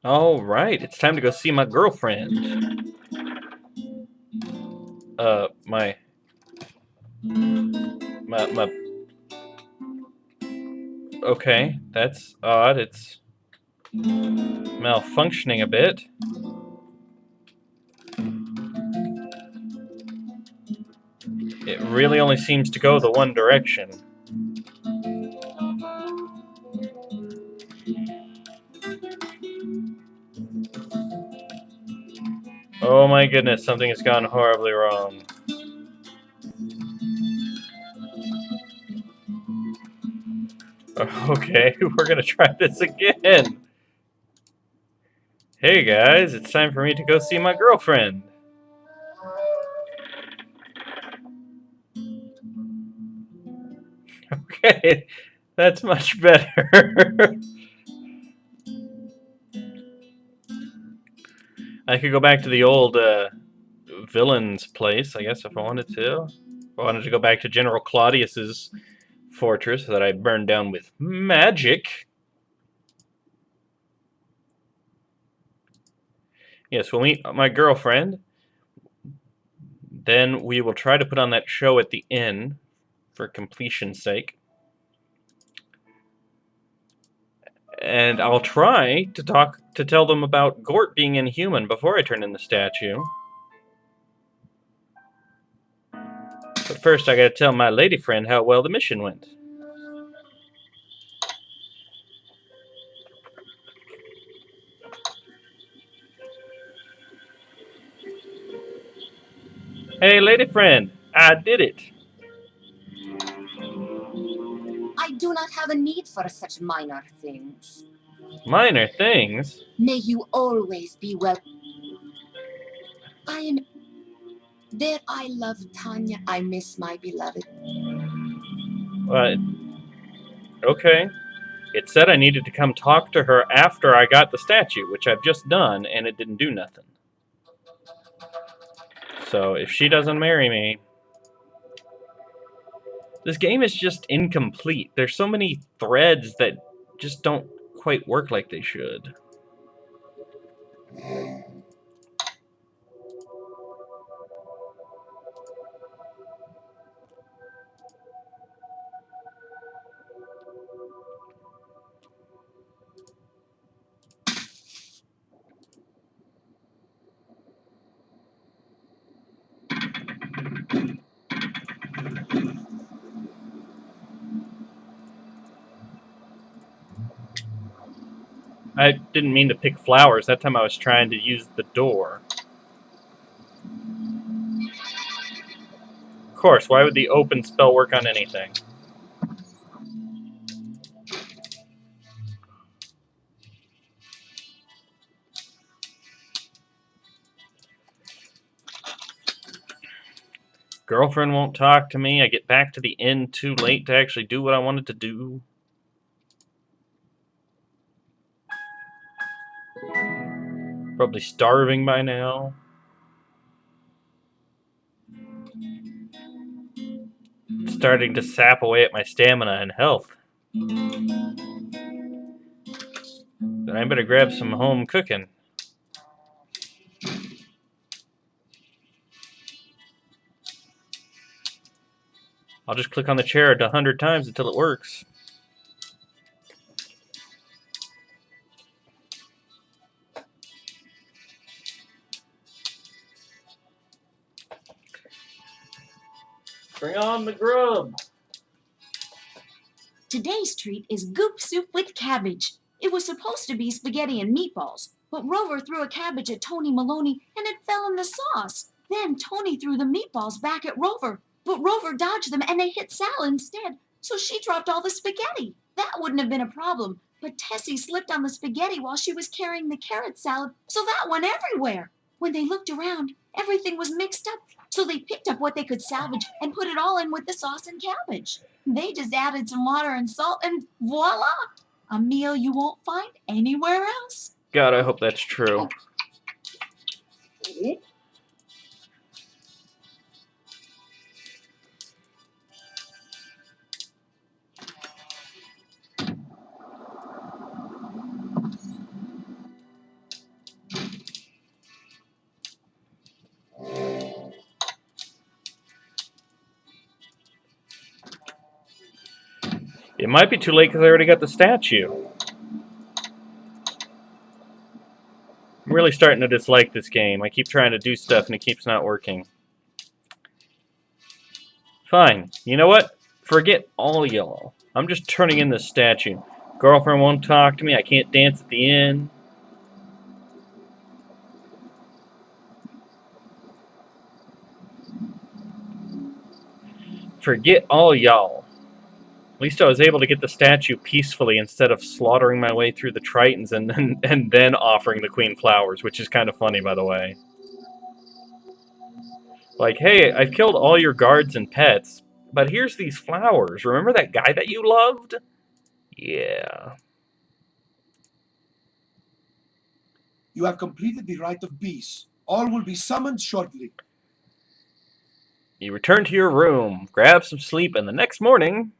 All right, it's time to go see my girlfriend. My. Okay, that's odd. It's malfunctioning a bit. It really only seems to go the one direction. Oh my goodness, something has gone horribly wrong. Okay, we're gonna try this again. Hey guys, it's time for me to go see my girlfriend. Okay, that's much better. I could go back to the old villain's place, I guess, if I wanted to. If I wanted to go back to General Claudius's fortress that I burned down with magic. Yes, we'll meet my girlfriend. Then we will try to put on that show at the inn for completion's sake. And I'll try to tell them about Gort being inhuman before I turn in the statue. But first I gotta tell my lady friend how well the mission went. Hey lady friend, I did it. I do not have a need for such minor things. Minor things? May you always be well. I am... There I love Tanya, I miss my beloved. Okay. It said I needed to come talk to her after I got the statue, which I've just done, and it didn't do nothing. So if she doesn't marry me... This game is just incomplete. There's so many threads that just don't quite work like they should. I didn't mean to pick flowers. That time I was trying to use the door. Of course, why would the open spell work on anything? Girlfriend won't talk to me. I get back to the inn too late to actually do what I wanted to do. Probably starving by now. It's starting to sap away at my stamina and health. Then I better grab some home cooking. I'll just click on the chair 100 times until it works. Bring on the grub! Today's treat is goop soup with cabbage. It was supposed to be spaghetti and meatballs, but Rover threw a cabbage at Tony Maloney and it fell in the sauce. Then Tony threw the meatballs back at Rover, but Rover dodged them and they hit Sal instead, so she dropped all the spaghetti. That wouldn't have been a problem, but Tessie slipped on the spaghetti while she was carrying the carrot salad, so that went everywhere. When they looked around, everything was mixed up, so they picked up what they could salvage and put it all in with the sauce and cabbage. They just added some water and salt and voila! A meal you won't find anywhere else. God, I hope that's true. It might be too late because I already got the statue. I'm really starting to dislike this game. I keep trying to do stuff and it keeps not working. Fine. You know what? Forget all y'all. I'm just turning in this statue. Girlfriend won't talk to me. I can't dance at the end. Forget all y'all. At least I was able to get the statue peacefully instead of slaughtering my way through the Tritons and then offering the Queen flowers, which is kind of funny, by the way. Like, hey, I've killed all your guards and pets, but here's these flowers. Remember that guy that you loved? Yeah. You have completed the rite of peace. All will be summoned shortly. You return to your room, grab some sleep, and the next morning...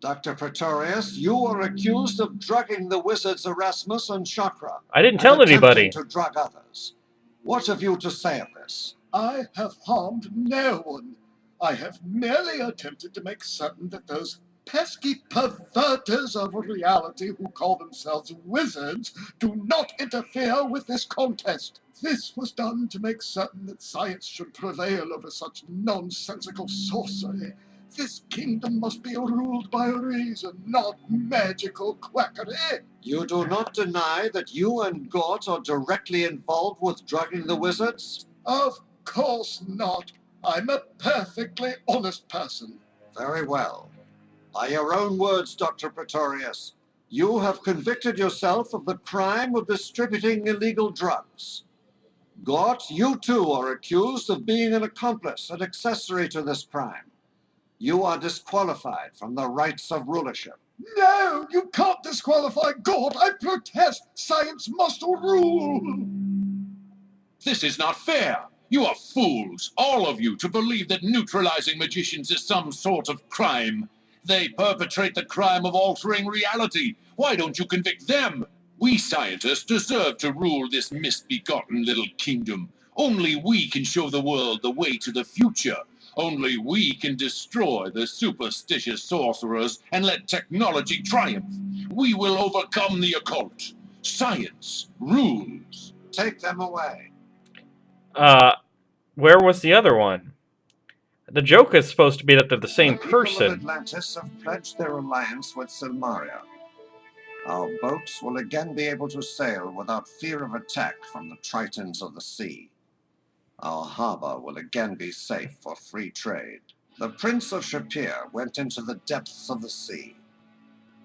Dr. Pretorius, you are accused of drugging the wizards Erasmus and Chakra. I didn't tell anybody. And attempting to drug others. What have you to say of this? I have harmed no one. I have merely attempted to make certain that those pesky perverters of reality who call themselves wizards do not interfere with this contest. This was done to make certain that science should prevail over such nonsensical sorcery. This kingdom must be ruled by reason, not magical quackery. You do not deny that you and Gort are directly involved with drugging the wizards? Of course not. I'm a perfectly honest person. Very well. By your own words, Dr. Pretorius, you have convicted yourself of the crime of distributing illegal drugs. Gort, you too are accused of being an accomplice and accessory to this crime. You are disqualified from the rights of rulership. No, you can't disqualify God. I protest. Science must rule. This is not fair. You are fools, all of you, to believe that neutralizing magicians is some sort of crime. They perpetrate the crime of altering reality. Why don't you convict them? We scientists deserve to rule this misbegotten little kingdom. Only we can show the world the way to the future. Only we can destroy the superstitious sorcerers and let technology triumph. We will overcome the occult. Science rules. Take them away. Where was the other one? The joke is supposed to be that they're the same The people of person. Atlantis have pledged their alliance with Silmaria. Our boats will again be able to sail without fear of attack from the Tritons of the sea. Our harbor will again be safe for free trade. The Prince of Shapir went into the depths of the sea.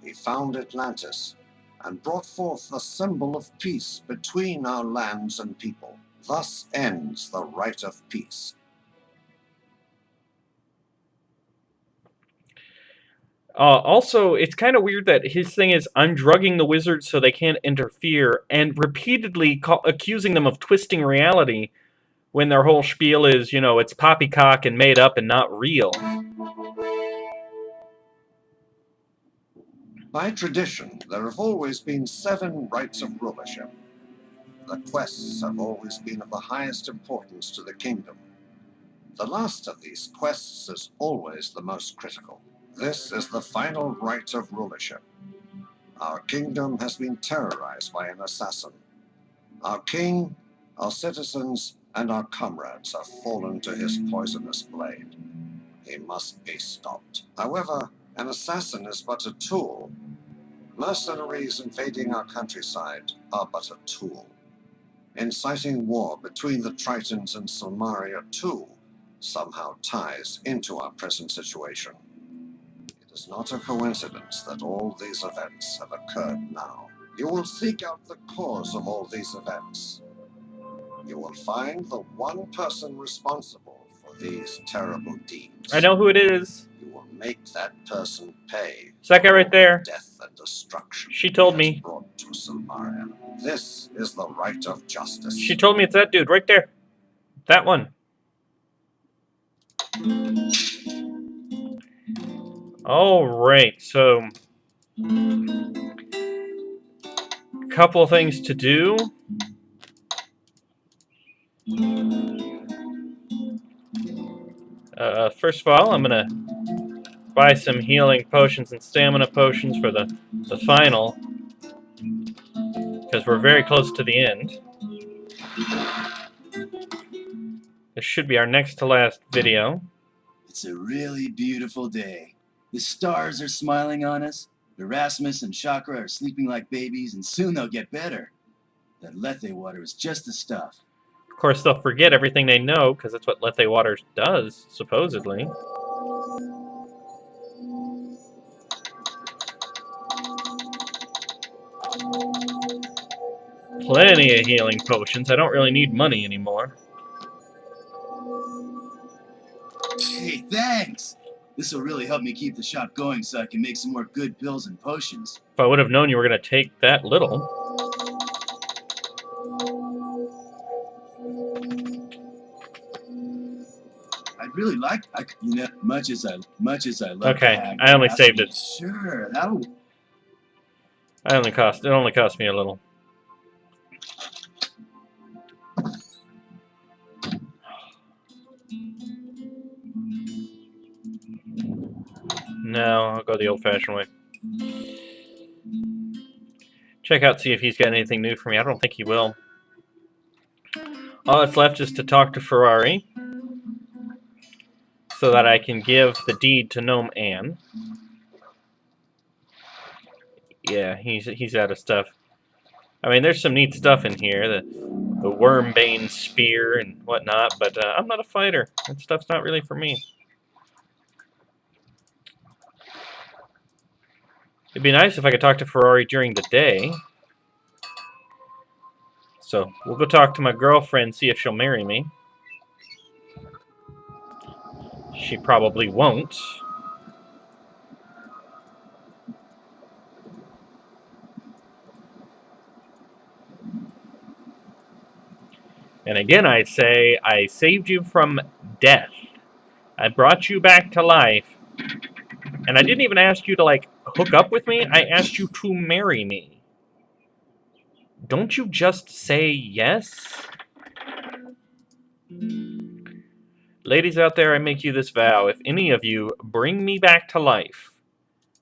He found Atlantis and brought forth the symbol of peace between our lands and people. Thus ends the rite of peace. Also, it's kind of weird that his thing is, I'm drugging the wizards so they can't interfere, and repeatedly accusing them of twisting reality when their whole spiel is, you know, it's poppycock and made up and not real. By tradition, there have always been 7 rights of rulership. The quests have always been of the highest importance to the kingdom. The last of these quests is always the most critical. This is the final rite of rulership. Our kingdom has been terrorized by an assassin. Our king, our citizens, and our comrades have fallen to his poisonous blade. He must be stopped. However, an assassin is but a tool. Mercenaries invading our countryside are but a tool. Inciting war between the Tritons and Silmaria too somehow ties into our present situation. It is not a coincidence that all these events have occurred now. You will seek out the cause of all these events. You will find the one person responsible for these terrible deeds. I know who it is. You will make that person pay. It's that guy right there. Death and destruction. She told he has me. Brought to Silmaria. This is the right of justice. She told me it's that dude right there. That one. Alright, so... couple of things to do. first of all, I'm gonna buy some healing potions and stamina potions for the final, because we're very close to the end. This should be our next to last video. It's a really beautiful day. The stars are smiling on us. Erasmus and Chakra are sleeping like babies, and soon they'll get better. That Lethe water is just the stuff. Of course, they'll forget everything they know, because that's what Lethe Waters does, supposedly. Plenty of healing potions. I don't really need money anymore. Hey, thanks! This will really help me keep the shop going so I can make some more good pills and potions. If I would have known you were going to take that little. I'd really like, you know, much as I love. Okay, I only saved it. Sure, that'll. It only cost me a little. No, I'll go the old-fashioned way. Check out, see if he's got anything new for me. I don't think he will. All that's left is to talk to Ferrari, so that I can give the deed to Gnome Anne. Yeah, he's out of stuff. I mean, there's some neat stuff in here, the Wormbane spear and whatnot, but I'm not a fighter. That stuff's not really for me. It'd be nice if I could talk to Ferrari during the day. So, we'll go talk to my girlfriend, see if she'll marry me. She probably won't. And again, I say, I saved you from death. I brought you back to life. And I didn't even ask you to, like, hook up with me. I asked you to marry me. Don't you just say yes? Ladies out there, I make you this vow. If any of you bring me back to life,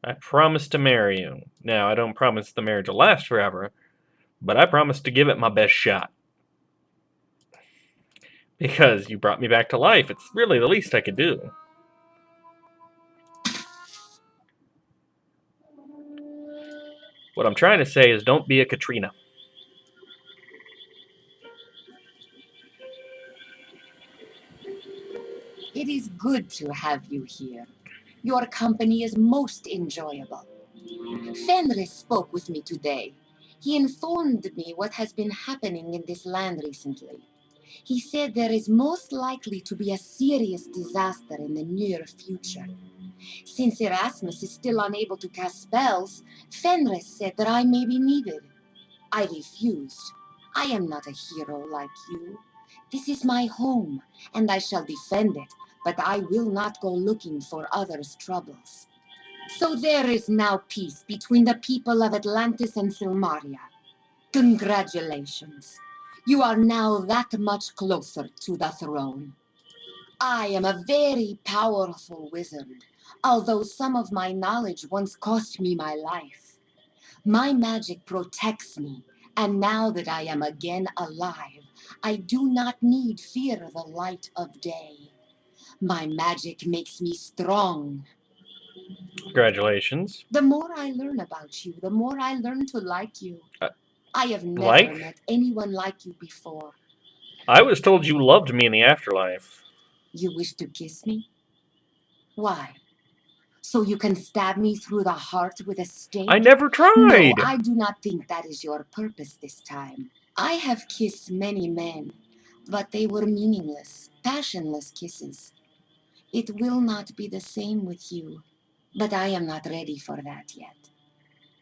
I promise to marry you. Now, I don't promise the marriage will last forever, but I promise to give it my best shot. Because you brought me back to life. It's really the least I could do. What I'm trying to say is don't be a Katrina. It is good to have you here. Your company is most enjoyable. Fenris spoke with me today. He informed me what has been happening in this land recently. He said there is most likely to be a serious disaster in the near future. Since Erasmus is still unable to cast spells, Fenris said that I may be needed. I refused. I am not a hero like you. This is my home, and I shall defend it, but I will not go looking for others' troubles. So there is now peace between the people of Atlantis and Silmaria. Congratulations. You are now that much closer to the throne. I am a very powerful wizard, although some of my knowledge once cost me my life. My magic protects me, and now that I am again alive, I do not need fear the light of day. My magic makes me strong. Congratulations. The more I learn about you, the more I learn to like you. I have never like? met anyone like you before. I was told you loved me in the afterlife. You wish to kiss me? Why? So you can stab me through the heart with a stake? I never tried. No, I do not think that is your purpose this time. I have kissed many men, but they were meaningless, passionless kisses. It will not be the same with you, but I am not ready for that yet.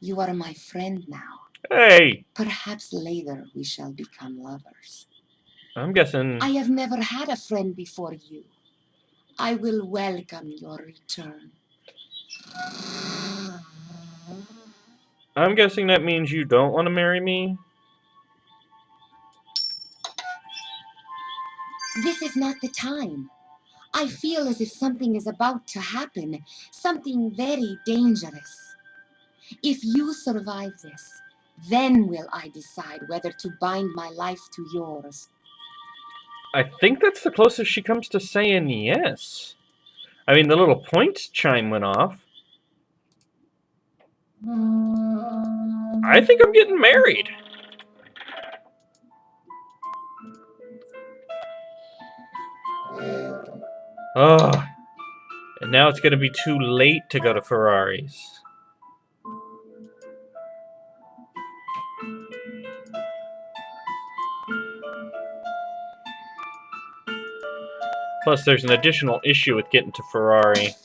You are my friend now. Hey! Perhaps later we shall become lovers. I'm guessing... I have never had a friend before you. I will welcome your return. I'm guessing that means you don't want to marry me? This is not the time. I feel as if something is about to happen, something very dangerous. If you survive this, then will I decide whether to bind my life to yours. I think that's the closest she comes to saying yes. I mean, the little point chime went off. I think I'm getting married. Oh, and now it's going to be too late to go to Ferrari's. Plus, there's an additional issue with getting to Ferrari.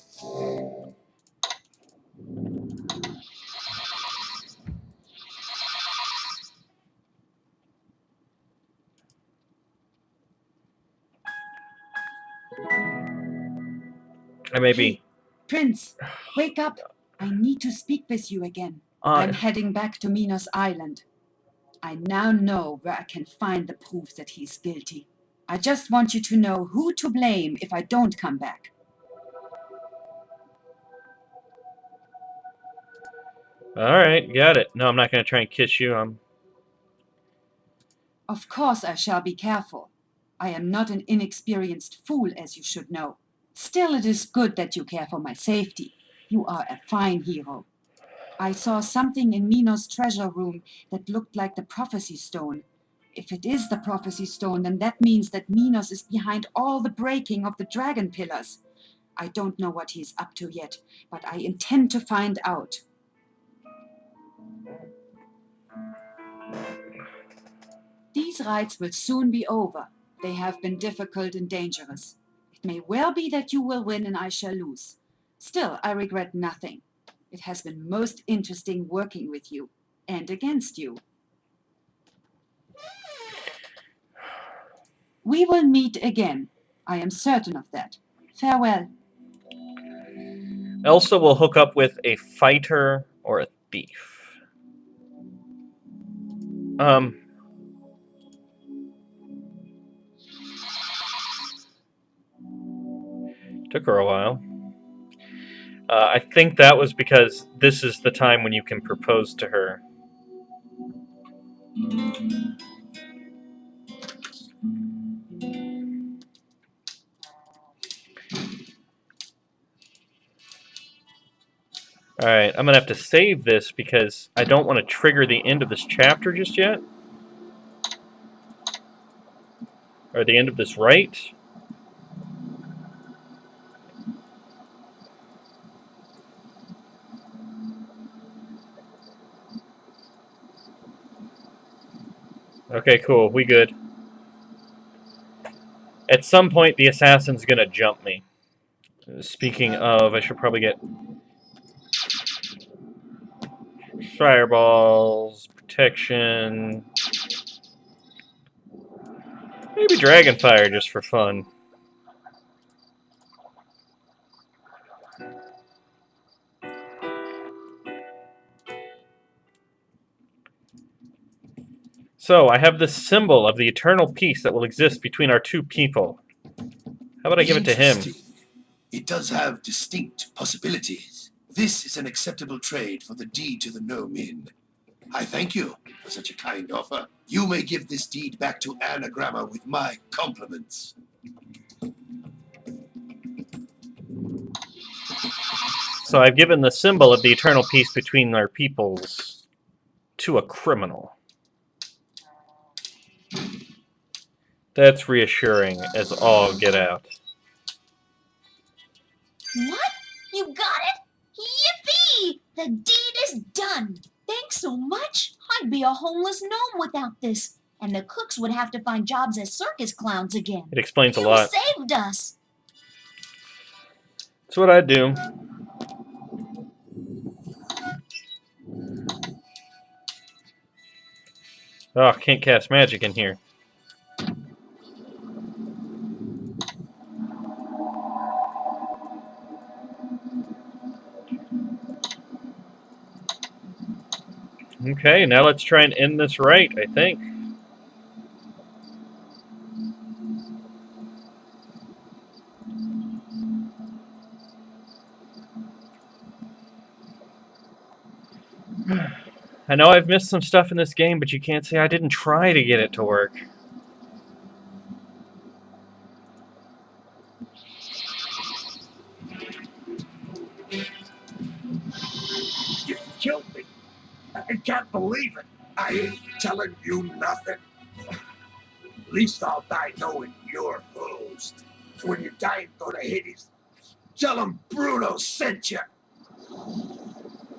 I may be... Hey, Prince, wake up. I need to speak with you again. I'm heading back to Minos Island. I now know where I can find the proof that he's guilty. I just want you to know who to blame if I don't come back. Alright, got it. No, I'm not going to try and kiss you. Of course I shall be careful. I am not an inexperienced fool, as you should know. Still, it is good that you care for my safety. You are a fine hero. I saw something in Minos' treasure room that looked like the prophecy stone. If it is the prophecy stone, then that means that Minos is behind all the breaking of the dragon pillars. I don't know what he is up to yet, but I intend to find out. These rites will soon be over. They have been difficult and dangerous. It may well be that you will win and I shall lose. Still, I regret nothing. It has been most interesting working with you, and against you. We will meet again. I am certain of that. Farewell. Elsa will hook up with a fighter or a thief. Took her a while. I think that was because this is the time when you can propose to her. Alright, I'm going to have to save this because I don't want to trigger the end of this chapter just yet. Or the end of this rite. Okay, cool. We good. At some point, the assassin's going to jump me. Speaking of, I should probably get fireballs, protection, maybe dragonfire just for fun. So, I have this symbol of the eternal peace that will exist between our two people. How about I give it to him? It does have distinct possibilities. This is an acceptable trade for the deed to the no-min. I thank you for such a kind offer. You may give this deed back to Anagramma with my compliments. So I've given the symbol of the eternal peace between our peoples to a criminal. That's reassuring as all get out. What? You got it? Yippee! The deed is done. Thanks so much. I'd be a homeless gnome without this. And the cooks would have to find jobs as circus clowns again. It explains a You lot. saved us. That's what I'd do. Oh, can't cast magic in here. Okay, now let's try and end this right, I think. I know I've missed some stuff in this game, but you can't say I didn't try to get it to work. You killed me. I can't believe it. I ain't telling you nothing. At least I'll die knowing you're hosed. When you die and go to Hades, tell him Bruno sent you.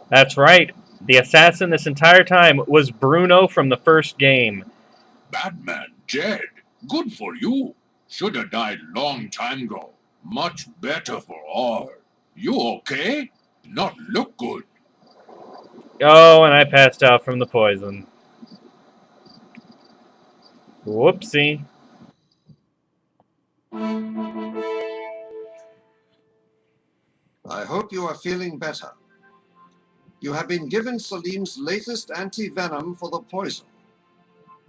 That's right. The assassin this entire time was Bruno from the first game. Batman dead. Good for you. Should have died long time ago. Much better for all. You okay? Not look good. Oh, and I passed out from the poison. Whoopsie. I hope you are feeling better. You have been given Salim's latest anti-venom for the poison.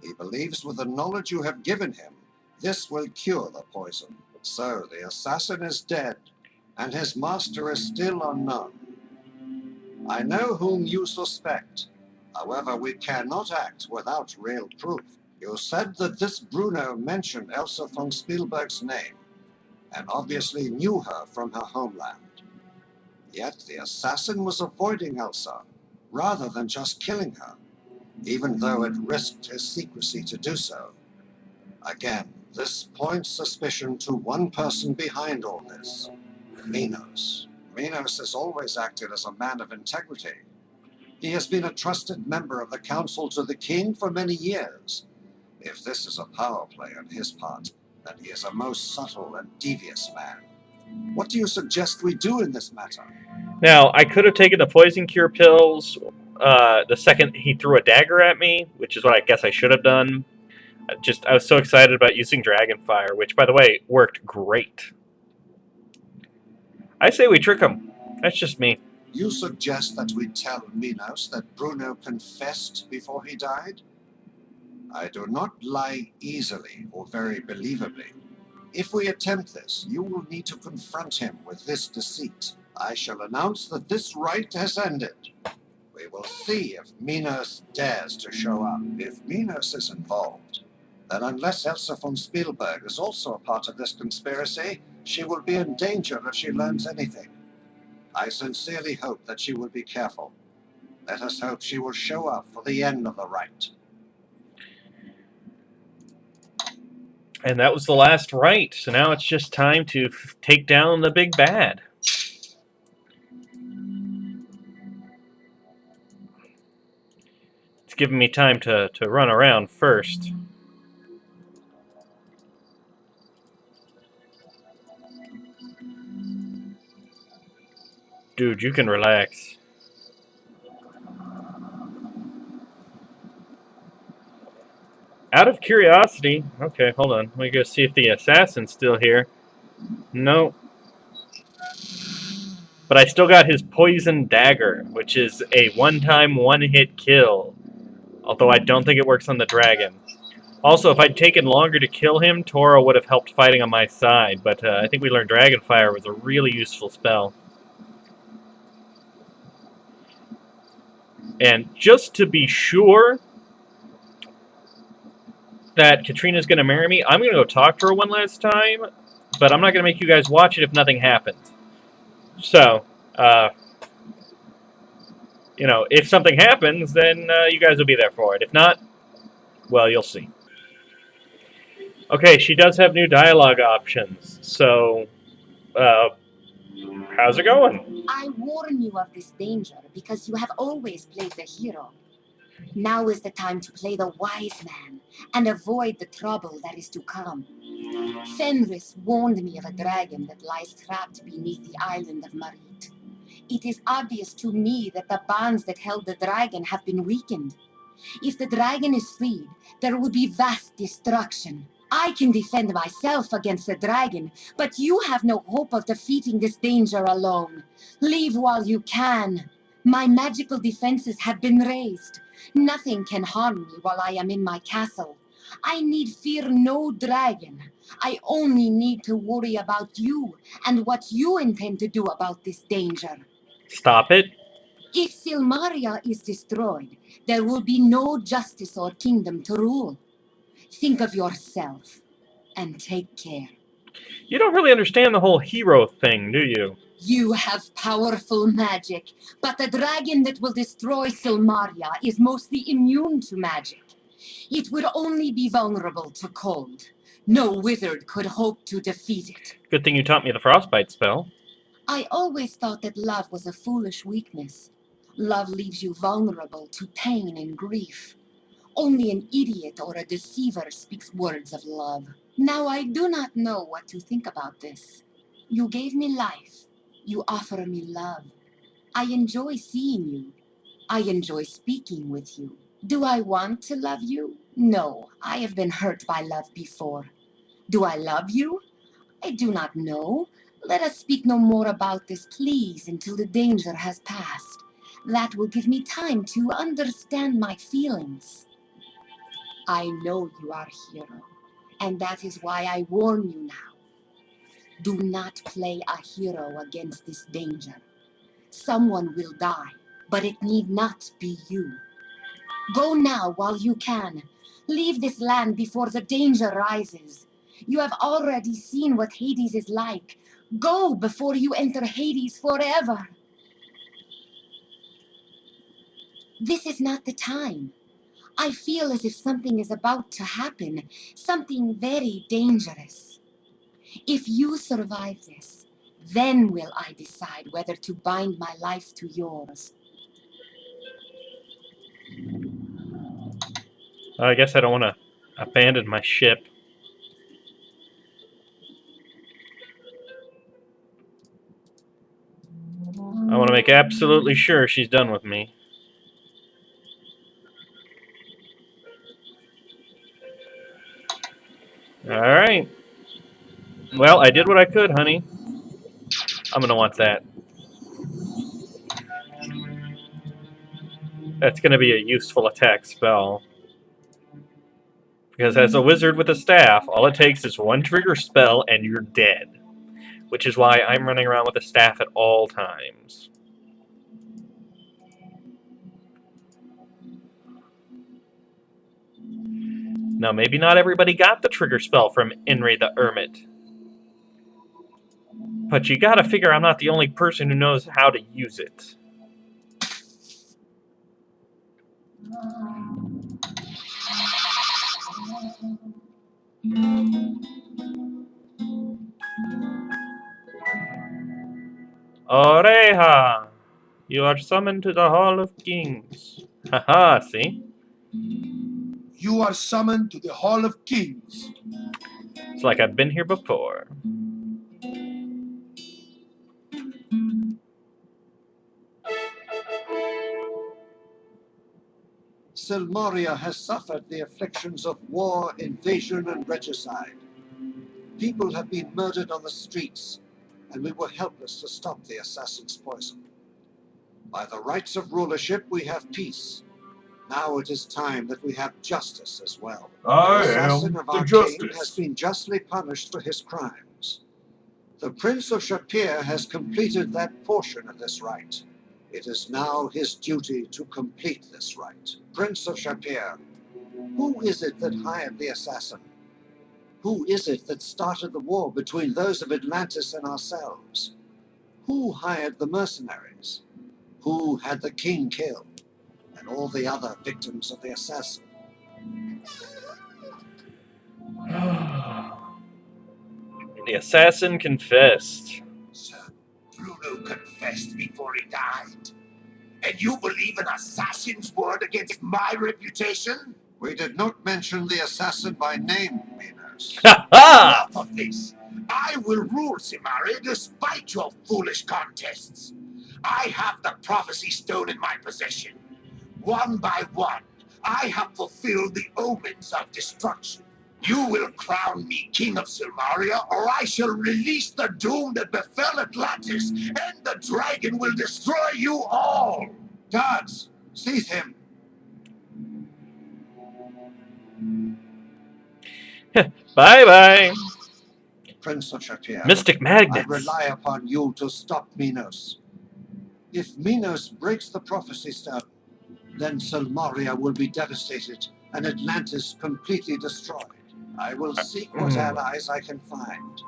He believes with the knowledge you have given him, this will cure the poison. So the assassin is dead, and his master is still unknown. I know whom you suspect. However, we cannot act without real proof. You said that this Bruno mentioned Elsa von Spielberg's name, and obviously knew her from her homeland. Yet the assassin was avoiding Elsa, rather than just killing her, even though it risked his secrecy to do so. Again, this points suspicion to one person behind all this, Minos. Minos has always acted as a man of integrity. He has been a trusted member of the council to the king for many years. If this is a power play on his part, then he is a most subtle and devious man. What do you suggest we do in this matter? Now, I could have taken the poison cure pills the second he threw a dagger at me, which is what I guess I should have done. I was so excited about using Dragonfire, which, by the way, worked great. I say we trick him. That's just me. You suggest that we tell Minos that Bruno confessed before he died? I do not lie easily or very believably. If we attempt this, you will need to confront him with this deceit. I shall announce that this rite has ended. We will see if Minos dares to show up. If Minos is involved, then unless Elsa von Spielberg is also a part of this conspiracy, she will be in danger if she learns anything. I sincerely hope that she will be careful. Let us hope she will show up for the end of the rite. And that was the last rite, so now it's just time to take down the big bad. It's giving me time to run around first. Dude, you can relax. Out of curiosity... Okay, hold on. Let me go see if the assassin's still here. No. But I still got his poison dagger, which is a one-time, one-hit kill. Although I don't think it works on the dragon. Also, if I'd taken longer to kill him, Toro would have helped fighting on my side. But I think we learned Dragonfire was a really useful spell. And just to be sure that Katrina's going to marry me, I'm going to go talk to her one last time. But I'm not going to make you guys watch it if nothing happens. So, you know, if something happens, then you guys will be there for it. If not, well, you'll see. Okay, she does have new dialogue options. So, how's it going? I warn you of this danger because you have always played the hero. Now is the time to play the wise man and avoid the trouble that is to come. Fenris warned me of a dragon that lies trapped beneath the island of Rite. It is obvious to me that the bonds that held the dragon have been weakened. If the dragon is freed, there will be vast destruction. I can defend myself against the dragon, but you have no hope of defeating this danger alone. Leave while you can. My magical defenses have been raised. Nothing can harm me while I am in my castle. I need fear no dragon. I only need to worry about you and what you intend to do about this danger. Stop it. If Silmaria is destroyed, there will be no justice or kingdom to rule. Think of yourself and take care. You don't really understand the whole hero thing, do you? You have powerful magic, but the dragon that will destroy Silmaria is mostly immune to magic. It would only be vulnerable to cold. No wizard could hope to defeat it. Good thing you taught me the frostbite spell. I always thought that love was a foolish weakness. Love leaves you vulnerable to pain and grief. Only an idiot or a deceiver speaks words of love. Now I do not know what to think about this. You gave me life. You offer me love. I enjoy seeing you. I enjoy speaking with you. Do I want to love you? No, I have been hurt by love before. Do I love you? I do not know. Let us speak no more about this, please, until the danger has passed. That will give me time to understand my feelings. I know you are a hero, and that is why I warn you now. Do not play a hero against this danger. Someone will die, but it need not be you. Go now while you can. Leave this land before the danger rises. You have already seen what Hades is like. Go before you enter Hades forever. This is not the time. I feel as if something is about to happen, something very dangerous. If you survive this, then will I decide whether to bind my life to yours. I guess I don't want to abandon my ship. I want to make absolutely sure she's done with me. Alright. Well, I did what I could, honey. I'm going to want that. That's going to be a useful attack spell. Because as a wizard with a staff, all it takes is one trigger spell and you're dead. Which is why I'm running around with a staff at all times. Now, maybe not everybody got the trigger spell from Inri the Hermit. But you gotta figure I'm not the only person who knows how to use it. Oreha! You are summoned to the Hall of Kings. Haha, see? You are summoned to the Hall of Kings. It's like I've been here before. Silmaria has suffered the afflictions of war, invasion, and regicide. People have been murdered on the streets, and we were helpless to stop the assassin's poison. By the rights of rulership, we have peace. Now it is time that we have justice as well. I the assassin am of the our justice. king has been justly punished for his crimes. The Prince of Shapir has completed that portion of this rite. It is now his duty to complete this rite. Prince of Shapir, who is it that hired the assassin? Who is it that started the war between those of Atlantis and ourselves? Who hired the mercenaries? Who had the king killed? And all the other victims of the assassin? The assassin confessed. So, Bruno confessed before he died. And you believe an assassin's word against my reputation? We did not mention the assassin by name, Minos. Ha ha! Enough of this. I will rule Simaria despite your foolish contests. I have the prophecy stone in my possession. One by one, I have fulfilled the omens of destruction. You will crown me king of Silmaria, or I shall release the doom that befell Atlantis, and the dragon will destroy you all. Guards, seize him. Bye-bye. Prince of Shapir, Mystic I magnets. rely upon you to stop Minos. If Minos breaks the prophecy stone, then Salmaria will be devastated and Atlantis completely destroyed. I will seek what allies I can find,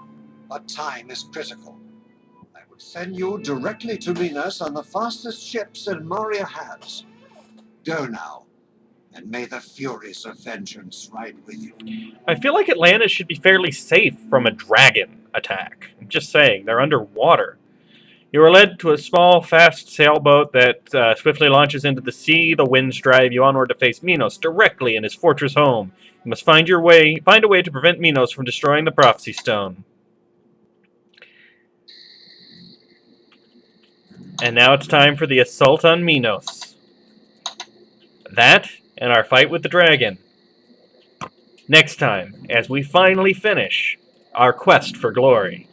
but time is critical. I will send you directly to Minos on the fastest ship Salmaria has. Go now, and may the furies of vengeance ride with you. I feel like Atlantis should be fairly safe from a dragon attack. I'm just saying, they're underwater. You are led to a small, fast sailboat that swiftly launches into the sea. The winds drive you onward to face Minos directly in his fortress home. You must find a way to prevent Minos from destroying the prophecy stone. And now it's time for the assault on Minos. That and our fight with the dragon. Next time, as we finally finish our quest for glory.